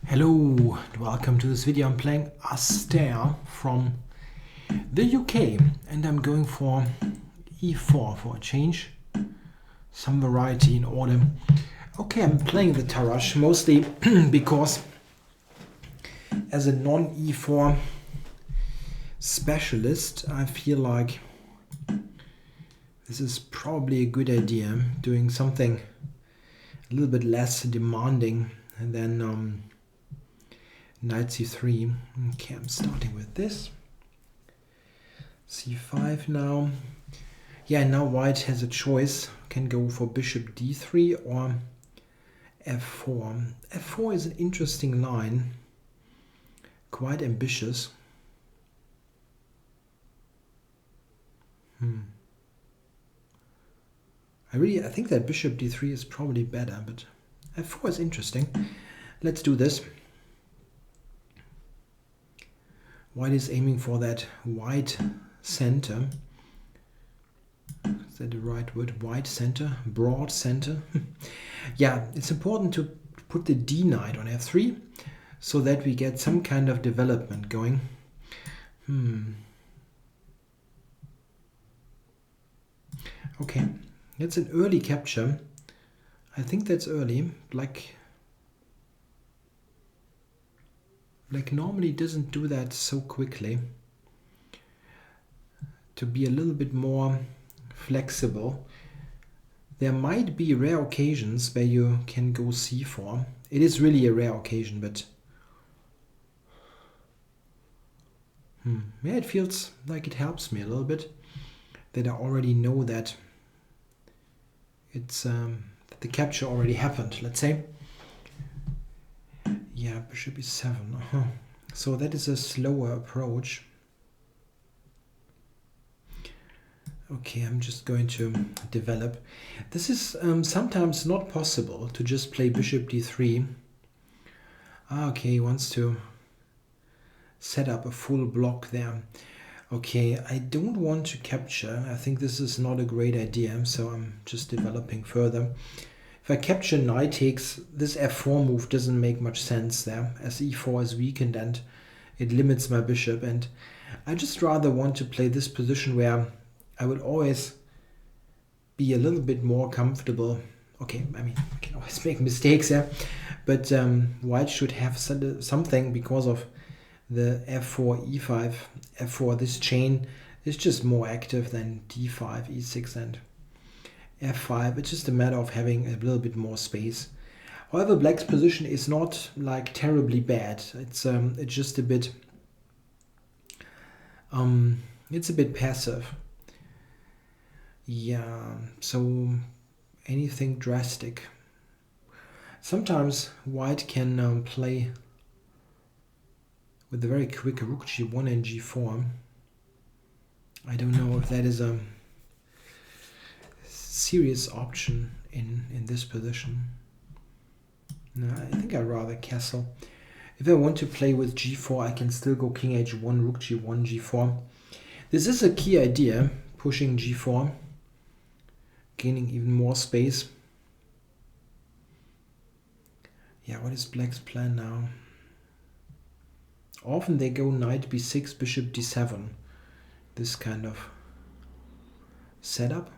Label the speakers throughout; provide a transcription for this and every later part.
Speaker 1: Hello and welcome to this video. I'm playing Astaire from the UK and I'm going for e4 for a change, some variety in order. Okay, I'm playing the Tarrasch mostly because as a non-e4 specialist I feel like this is probably a good idea, doing something a little bit less demanding than knight c3. Okay, I'm starting with this. c5 now. Yeah, now white has a choice. Can go for bishop d3 or f4. f4 is an interesting line. Quite ambitious. I think that bishop d3 is probably better, but f4 is interesting. Let's do this. White is aiming for that white center. Is that the right word? White center? Broad center? Yeah, it's important to put the d knight on f3 so that we get some kind of development going. Okay, that's an early capture. I think that's early. Black normally doesn't do that so quickly. To be a little bit more flexible. There might be rare occasions where you can go c4. It is really a rare occasion, but yeah, it feels like it helps me a little bit that I already know that it's that the capture already happened, let's say. Yeah, bishop e7. So that is a slower approach. Okay, I'm just going to develop. This is sometimes not possible to just play bishop d3. Okay, he wants to set up a full block there. Okay, I don't want to capture. I think this is not a great idea, so I'm just developing further. If I capture knight takes, this f4 move doesn't make much sense there, as e4 is weakened and it limits my bishop, and I just rather want to play this position where I would always be a little bit more comfortable. Okay, I mean, I can always make mistakes there, but white should have something because of the f4, e5, f4. This chain is just more active than d5, e6 and f5. It's just a matter of having a little bit more space. However, black's position is not like terribly bad. It's just a bit it's a bit passive. Yeah, so anything drastic. Sometimes white can play with a very quick rook g1 and g4. I don't know if that is a serious option in this position. No, I think I'd rather castle. If I want to play with g4, I can still go king h1, rook g1, g4. This is a key idea, pushing g4, gaining even more space. Yeah, what is black's plan now? Often they go knight b6, bishop d7. This kind of setup.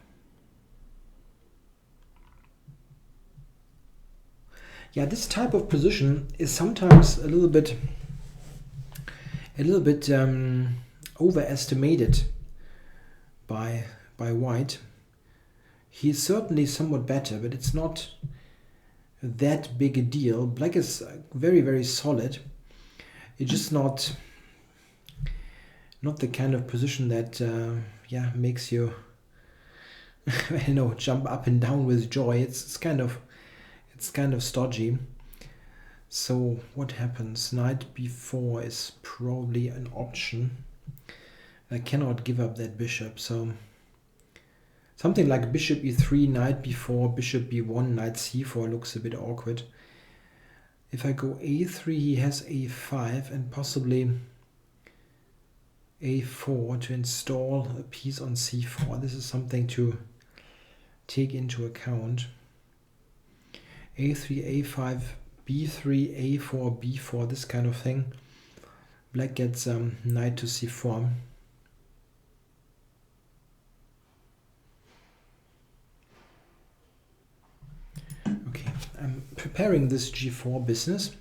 Speaker 1: Yeah, this type of position is sometimes a little bit overestimated by white. He's certainly somewhat better, but it's not that big a deal. Black is very, very solid. It's just not the kind of position that yeah, makes you I don't know, jump up and down with joy. It's kind of stodgy. So what happens? Knight b4 is probably an option. I cannot give up that bishop, so something like bishop e3, knight b4, bishop b1, knight c4 looks a bit awkward. If I go a3, he has a5 and possibly a4 to install a piece on c4. This is something to take into account. a3, a5 b3, a4, b4, this kind of thing. Black gets knight to c4. Okay, I'm preparing this g4 business.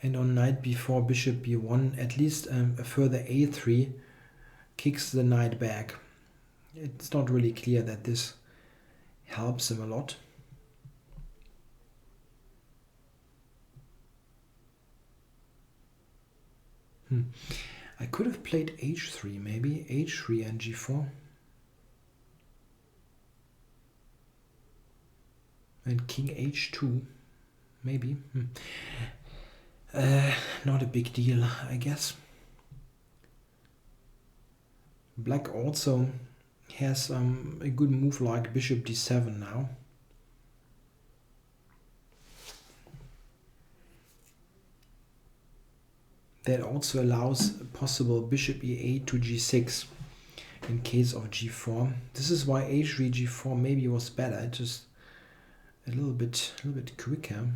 Speaker 1: And on knight b4, bishop b1, at least a further a3 kicks the knight back. It's not really clear that this helps him a lot. I could have played h3, maybe h3 and g4. And king h2, maybe. Not a big deal, I guess. Black also has a good move like bishop d7 now. That also allows a possible bishop e8 to g6 in case of g4. This is why h3 g4 maybe was better, just a little bit quicker.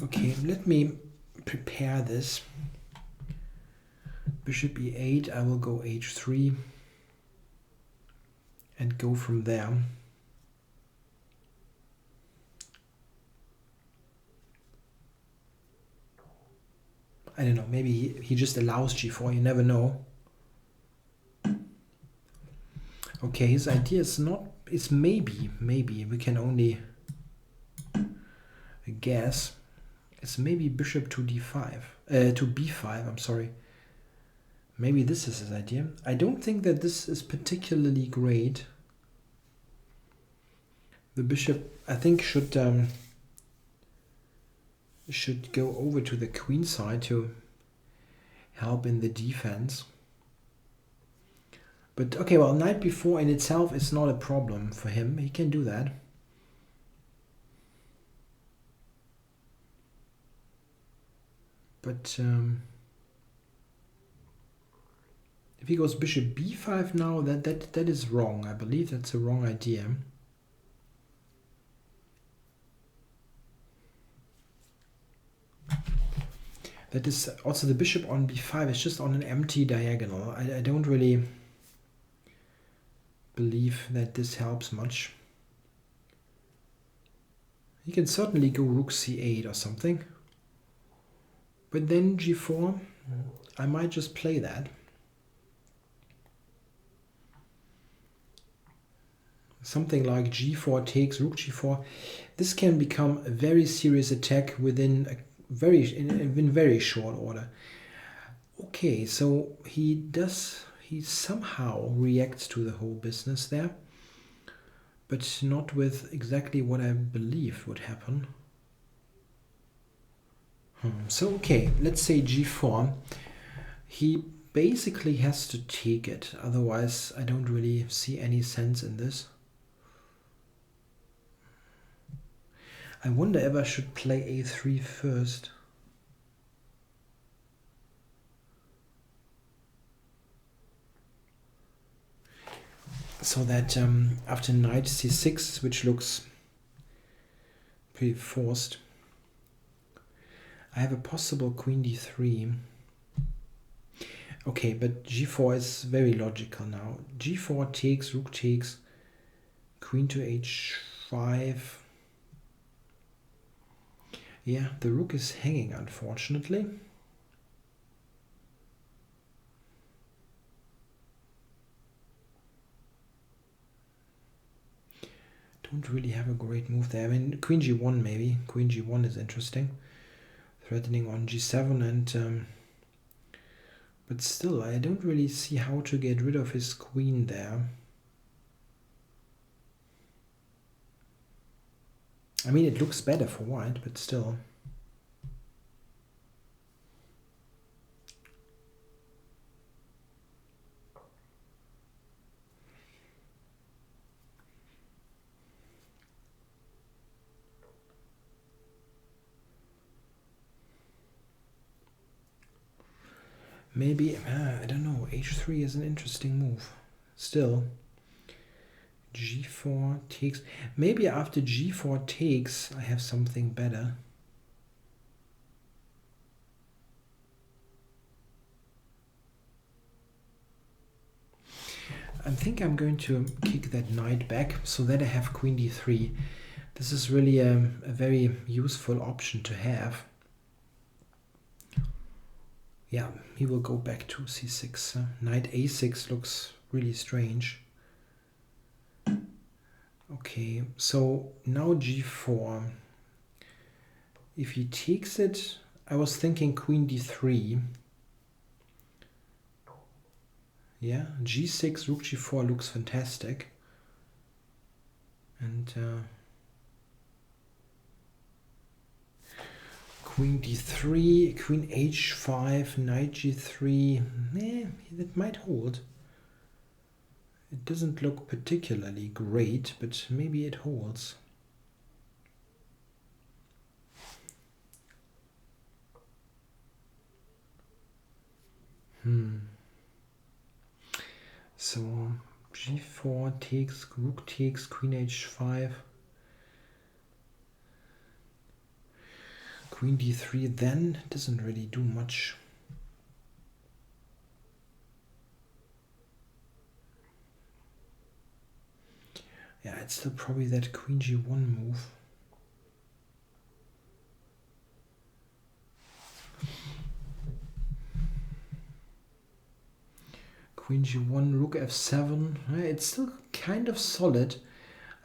Speaker 1: Okay, let me prepare this. Bishop e8, I will go h3 and go from there. I don't know, maybe he just allows g4, you never know. Okay, his idea is maybe, we can only guess. It's maybe bishop to d5, to b5, I'm sorry. Maybe this is his idea. I don't think that this is particularly great. The bishop, I think, should go over to the queen side to help in the defense. But okay, well, knight b4 in itself is not a problem for him. He can do that. But if he goes bishop b5 now, that is wrong. I believe that's a wrong idea. That is also the bishop on b5 is just on an empty diagonal. I don't really believe that this helps much. He can certainly go rook c8 or something. But then g4, I might just play that. Something like g4 takes rook g4. This can become a very serious attack within very short order. Okay, so he somehow reacts to the whole business there, but not with exactly what I believed would happen. So okay, let's say g4. He basically has to take it, otherwise I don't really see any sense in this. I wonder if I should play a3 first. So that after knight c6, which looks pretty forced, I have a possible queen d3. Okay, but g4 is very logical now. g4 takes, rook takes, queen to h5. Yeah, the rook is hanging, unfortunately. Don't really have a great move there. I mean, queen g1 maybe. Queen g1 is interesting. Threatening on g7 and... but still, I don't really see how to get rid of his queen there. I mean, it looks better for white, but still. Maybe, I don't know, h3 is an interesting move. Still, g4 takes. Maybe after g4 takes, I have something better. I think I'm going to kick that knight back so that I have queen d3. This is really a very useful option to have. Yeah, he will go back to c6. Knight a6 looks really strange. Okay, so now g4. If he takes it, I was thinking queen d3. Yeah, g6, rook g4 looks fantastic. And queen d3, queen h5, knight g3. That might hold. It doesn't look particularly great, but maybe it holds. So g4 takes, rook takes, queen h5, queen d3, then doesn't really do much. Yeah, it's still probably that queen g1 move. Queen g1, rook f7. It's still kind of solid.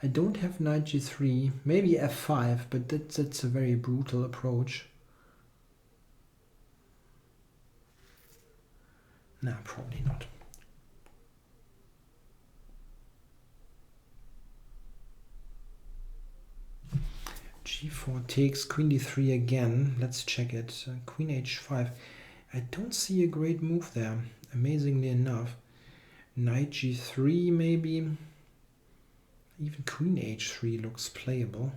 Speaker 1: I don't have knight g3, maybe f5, but that's a very brutal approach. No, probably not. g4 takes, queen d3 again. Let's check it. Queen h5. I don't see a great move there, amazingly enough. Knight g3 maybe. Even queen h3 looks playable.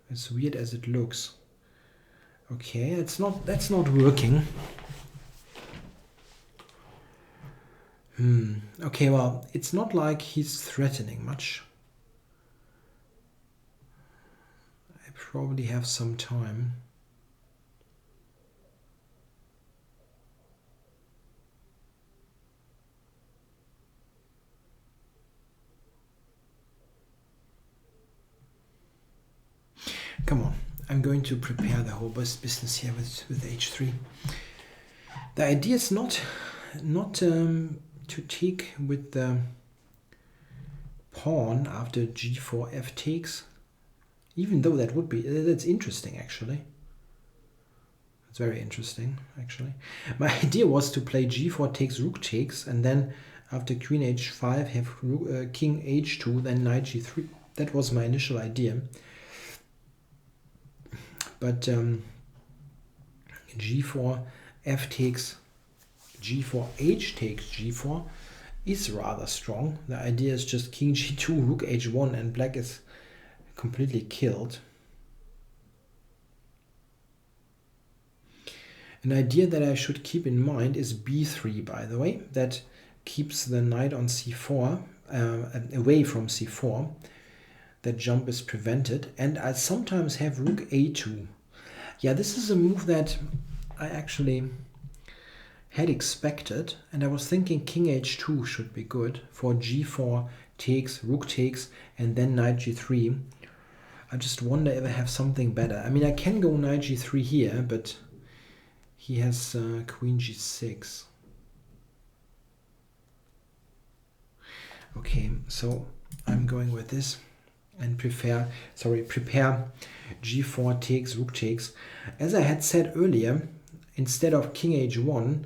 Speaker 1: As weird as it looks. Okay, that's not working. Okay, well, it's not like he's threatening much. I probably have some time. Come on, I'm going to prepare the whole business here with h3. The idea is not to take with the pawn after g4 f takes, even though that's interesting actually. It's very interesting actually. My idea was to play g4 takes, rook takes, and then after queen h5 have king h2, then knight g3. That was my initial idea. But g4 f takes, g4 h takes g4 is rather strong. The idea is just king g2, rook h1, and black is completely killed. An idea that I should keep in mind is b3, by the way. That keeps the knight on c4, away from c4. That jump is prevented. And I sometimes have rook a2. Yeah, this is a move that I actually had expected, and I was thinking king h2 should be good for g4 takes, rook takes, and then knight g3. I just wonder if I have something better. I mean, I can go knight g3 here, but he has queen g6. Okay, so I'm going with this and prepare g4 takes, rook takes. As I had said earlier, instead of king h1,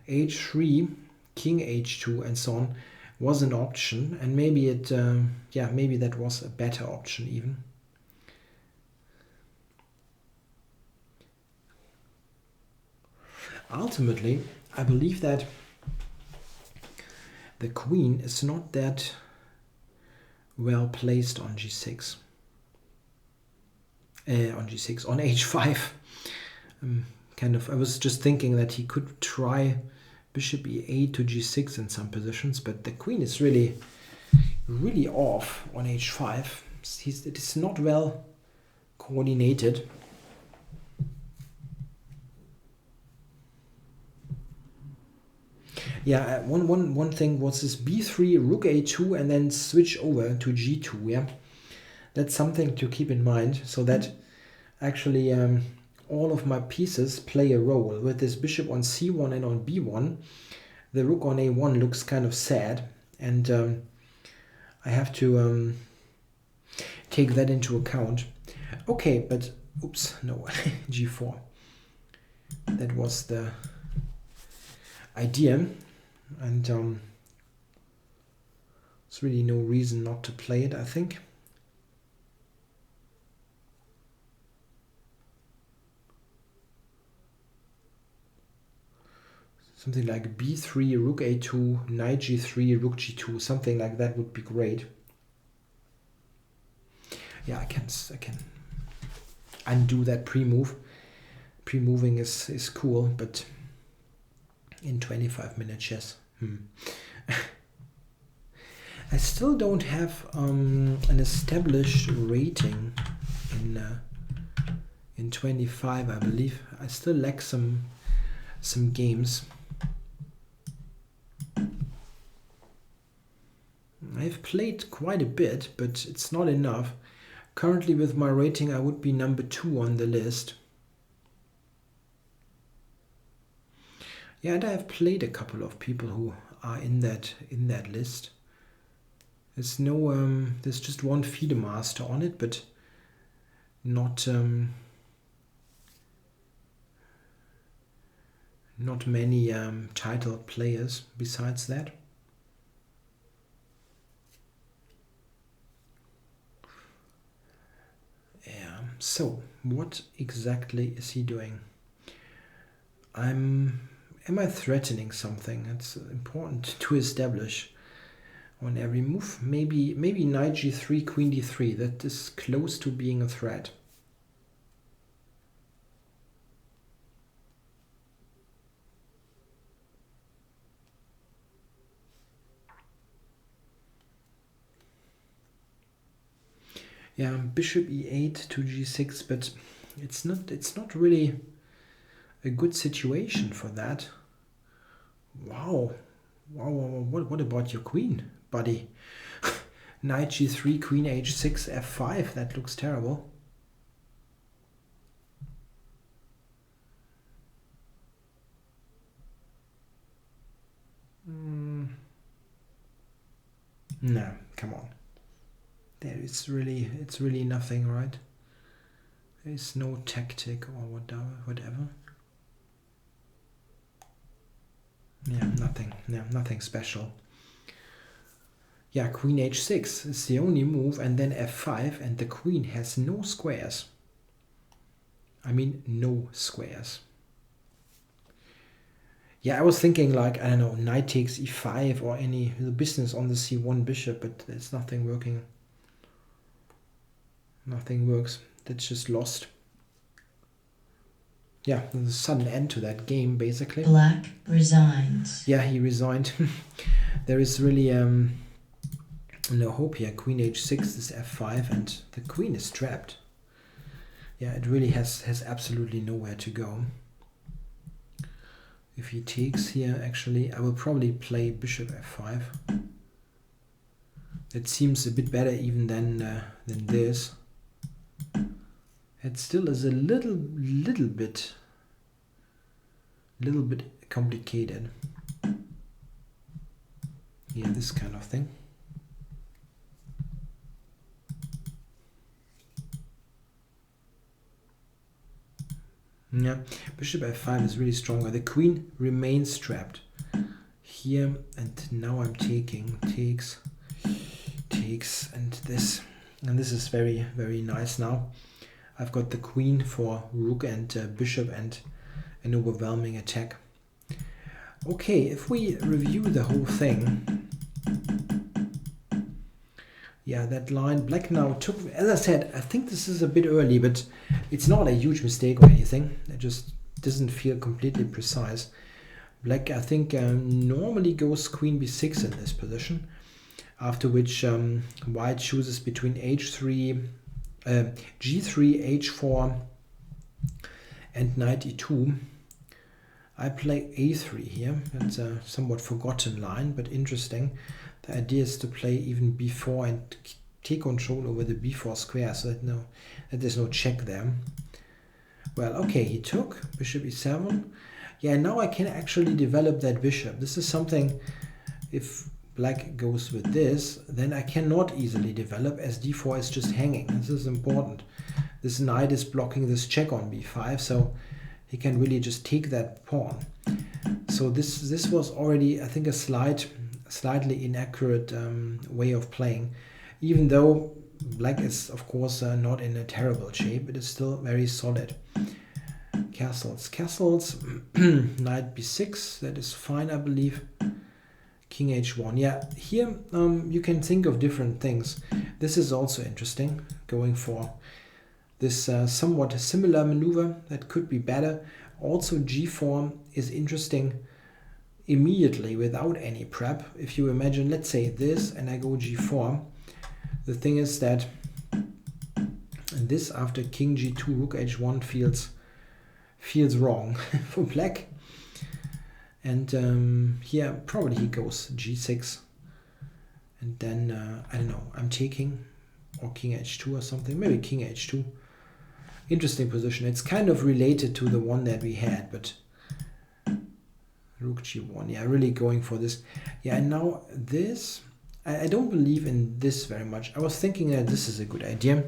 Speaker 1: h3, king h2, and so on was an option, and maybe maybe that was a better option even. Ultimately, I believe that the queen is not that well placed on g6. On h5. I was just thinking that he could try bishop e8 to g6 in some positions, but the queen is really off on h5. It is not well coordinated. Yeah, one thing was this b3, rook a2, and then switch over to g2. Yeah, that's something to keep in mind, so that actually all of my pieces play a role. With this bishop on c1 and on b1, the rook on a1 looks kind of sad, and I have to take that into account. Okay, but oops, no, g4. That was the idea, and there's really no reason not to play it, I think. Something like b3, rook a2, knight g3, rook g2, something like that would be great. Yeah, I can undo that pre-move. Pre-moving is cool, but in 25-minute chess. I still don't have an established rating in 25, I believe. I still lack some games. I've played quite a bit, but it's not enough. Currently with my rating I would be number 2 on the list. Yeah, and I have played a couple of people who are in that list. There's no there's just one FIDE master on it, but not many titled players besides that. Yeah, so what exactly is he doing? Am I threatening something? It's important to establish on every move. Maybe knight g3, queen d3. That is close to being a threat. Yeah, bishop e8 to g6, but it's not really a good situation for that. Wow. What about your queen, buddy? Knight g3, queen h6, f5. That looks terrible. No, come on. It's really nothing, right? There's no tactic or whatever. Yeah, nothing. No, nothing special. Yeah, queen h6 is the only move, and then f5, and the queen has no squares. I mean, no squares. Yeah, I was thinking like, I don't know, knight takes e5 or any business on the c1 bishop, but there's nothing working. Nothing works. That's just lost. Yeah, there's a sudden end to that game, basically.
Speaker 2: Black resigns.
Speaker 1: Yeah, he resigned. There is really no hope here. Queen h6 is f5, and the queen is trapped. Yeah, it really has absolutely nowhere to go. If he takes here, actually, I will probably play bishop f5. It seems a bit better even than this. It still is a little bit complicated. Yeah, this kind of thing. Yeah, bishop f5 is really stronger. The queen remains trapped here, and now I'm taking, takes, and this is very, very nice now. I've got the queen for rook and bishop and an overwhelming attack. Okay, if we review the whole thing, yeah, that line, black now took, as I said, I think this is a bit early, but it's not a huge mistake or anything. I just doesn't feel completely precise. Black, I think, normally goes queen b6 in this position, after which white chooses between h3, g3, h4, and knight e2. I play a3 here. It's a somewhat forgotten line, but interesting. The idea is to play even b4 and take control over the b4 square, so that there's no check there. Well, okay, he took bishop e7. Yeah, now I can actually develop that bishop. This is something, if black goes with this, then I cannot easily develop, as d4 is just hanging. This is important. This knight is blocking this check on b5, so he can really just take that pawn. So this was already, I think, a slightly inaccurate way of playing. Even though black is, of course, not in a terrible shape, it is still very solid. Castles, knight b6, that is fine, I believe. King h1. Yeah, here you can think of different things. This is also interesting, going for this somewhat similar maneuver that could be better. Also, g4 is interesting immediately without any prep. If you imagine, let's say this, and I go g4, the thing is that this after king g2, rook h1 feels wrong for black. And here probably he goes g6, and then I don't know, I'm taking, or king h2 or something, maybe king h2. Interesting position. It's kind of related to the one that we had, but rook g1. Yeah, really going for this. Yeah, and now this, I don't believe in this very much. I was thinking that this is a good idea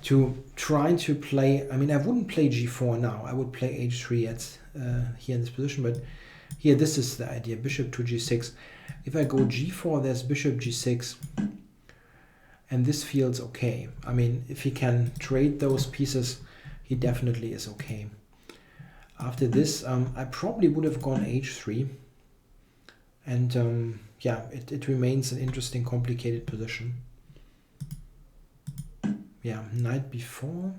Speaker 1: to try to play. I mean, I wouldn't play g4 now. I would play h3 at here in this position, but here this is the idea, bishop to g6. If I go g4, there's bishop g6, and this feels okay. I mean, if he can trade those pieces, he definitely is okay. After this, I probably would have gone h3, and yeah, it remains an interesting, complicated position. Yeah, knight b4,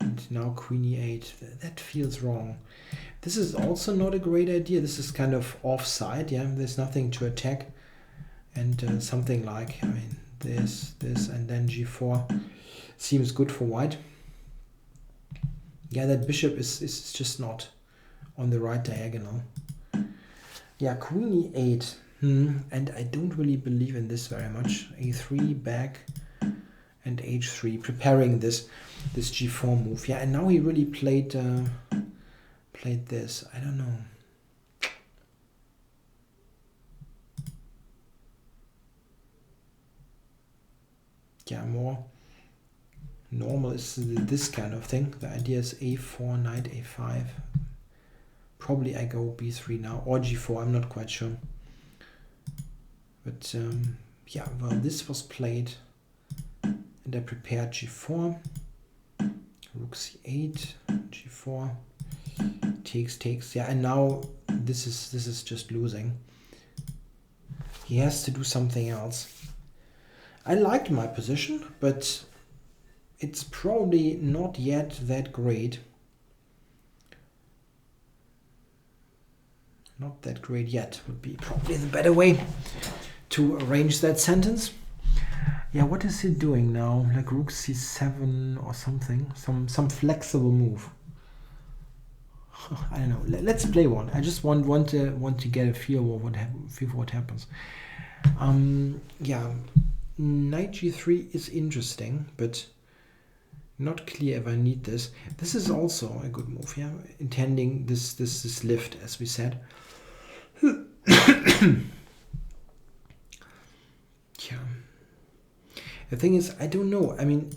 Speaker 1: and now queen e8. That feels wrong. This is also not a great idea. This is kind of offside. Yeah, there's nothing to attack, and something like, I mean, this, and then g4 seems good for white. Yeah, that bishop is just not on the right diagonal. Yeah, queen e8. And I don't really believe in this very much. a3 back and h3, preparing this g4 move. Yeah, and now he really played this. I don't know. Yeah, more normal is this kind of thing. The idea is a4, knight a5. Probably I go b3 now, or g4, I'm not quite sure. But yeah, well, this was played, and I prepared g4, rook c8, g4, takes. Yeah, and now this is just losing. He has to do something else. I liked my position, but it's probably not yet that great. Not that great yet would be probably the better way to arrange that sentence. Yeah, what is he doing now? Like rook c7 or something? Some flexible move. I don't know. Let's play one. I just want to get a feel of what happens. Yeah, knight g3 is interesting, but not clear if I need this. This is also a good move, yeah. Intending this lift, as we said. Yeah. The thing is, I don't know. I mean,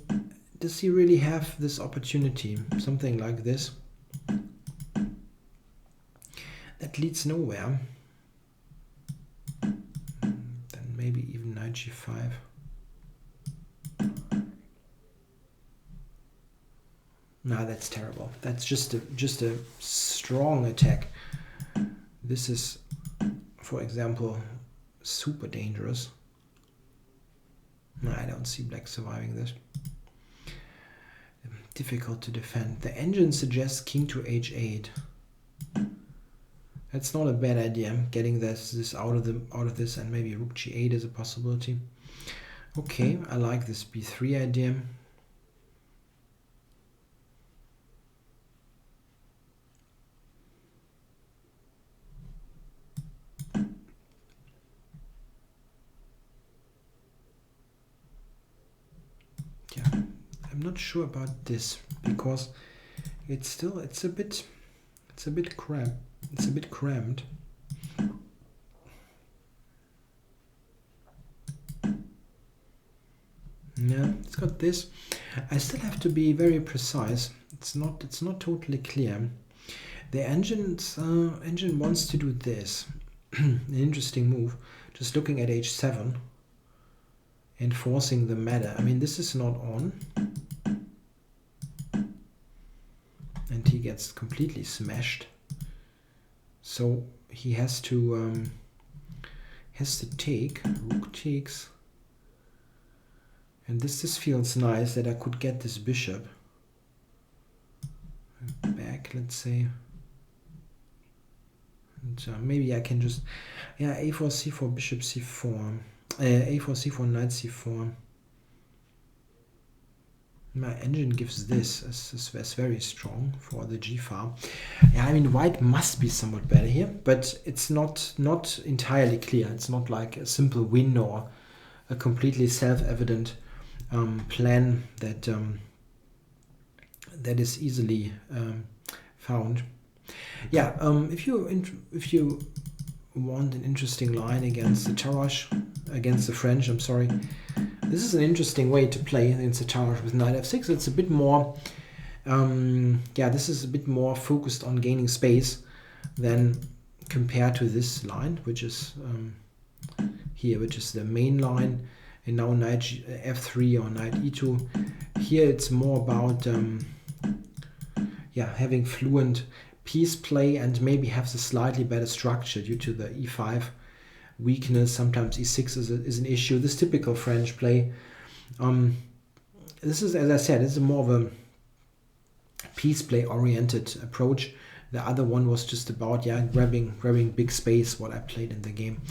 Speaker 1: does he really have this opportunity? Something like this. That leads nowhere. Then maybe even knight g5. No, that's terrible. That's just a strong attack. This is, for example, super dangerous. No, I don't see black surviving this. difficult to defend. The engine suggests king to h8. That's not a bad idea. Getting this out of this, and maybe rook g8 is a possibility. Okay, I like this b3 idea. Yeah, I'm not sure about this because it's a bit cramped. It's a bit cramped. Yeah, it's got this. I still have to be very precise. It's not totally clear. The engine wants to do this. An interesting move. Just looking at h7 and forcing the matter. I mean, this is not on. And he gets completely smashed. So he has to take. Rook takes. And this feels nice that I could get this bishop back, let's say. And maybe I can just, yeah, a4, c4, bishop c4, a4, c4, knight c4. My engine gives this as very strong for the g file. Yeah, I mean, white must be somewhat better here, but it's not entirely clear. It's not like a simple win or a completely self-evident plan that that is easily found. Yeah, if you want an interesting line against the Tarrasch, against the French, I'm sorry, this is an interesting way to play against the Tarrasch with knight f6. It's a bit more, yeah, this is a bit more focused on gaining space than compared to this line, which is here, which is the main line. And now knight f3 or knight e2. Here it's more about yeah, having fluent piece play and maybe have the slightly better structure due to the e5 weakness. Sometimes e6 is an issue. This typical French play. This is, as I said, this is more of a piece play oriented approach. The other one was just about, yeah, grabbing big space, what I played in the game.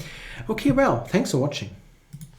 Speaker 1: Okay, well, thanks for watching.